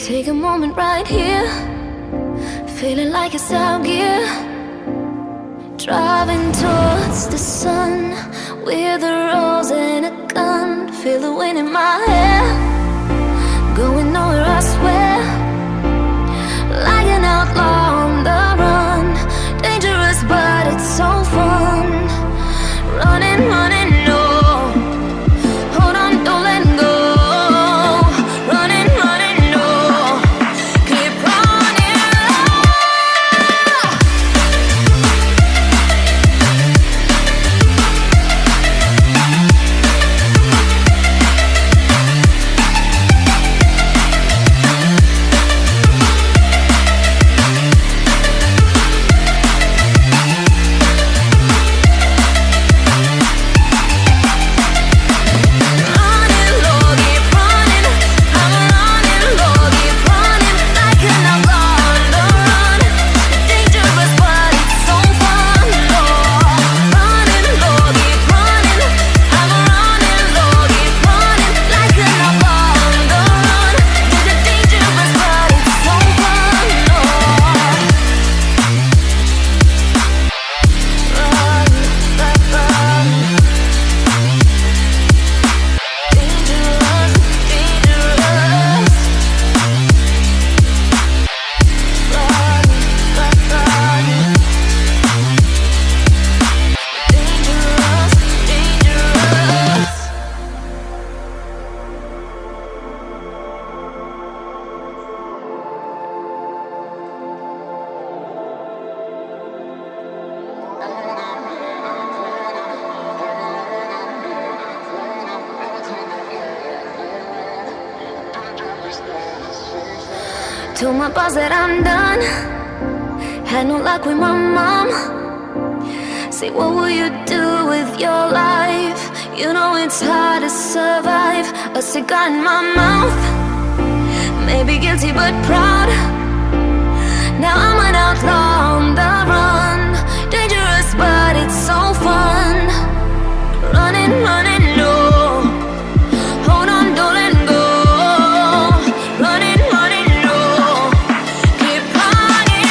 Take a moment right here, feeling like it's out gear. Driving towards the sun with a rose and a gun. Feel the wind in my hair, going nowhere I swear. Like an outlaw on the run, dangerous but it's so fun. Running, running, no, hold on, don't let go. Running, running, no, keep running. Told my boss that I'm done. Had no luck with my mom. Say, what will you do with your life? You know it's hard to survive. A cigar in my mouth, maybe guilty but proud. Now I'm an outlaw on the run, dangerous but it's so fun. Running, running, no, hold on, don't let go. Running, running, no, keep running.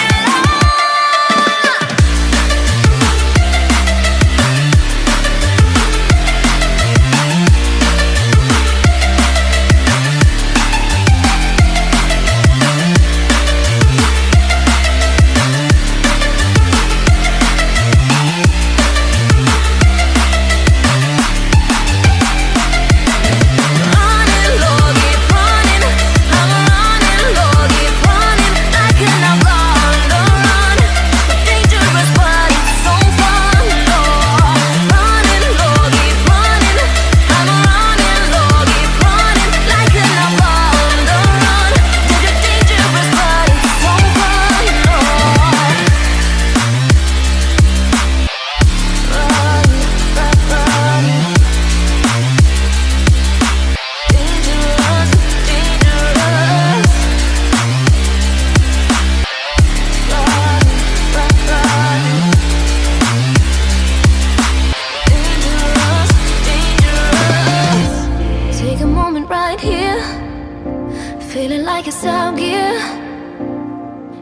Feeling like it's out gear.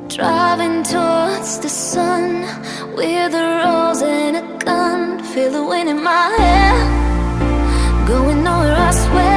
Driving towards the sun with a rose and a gun. Feel the wind in my hair, going nowhere I swear.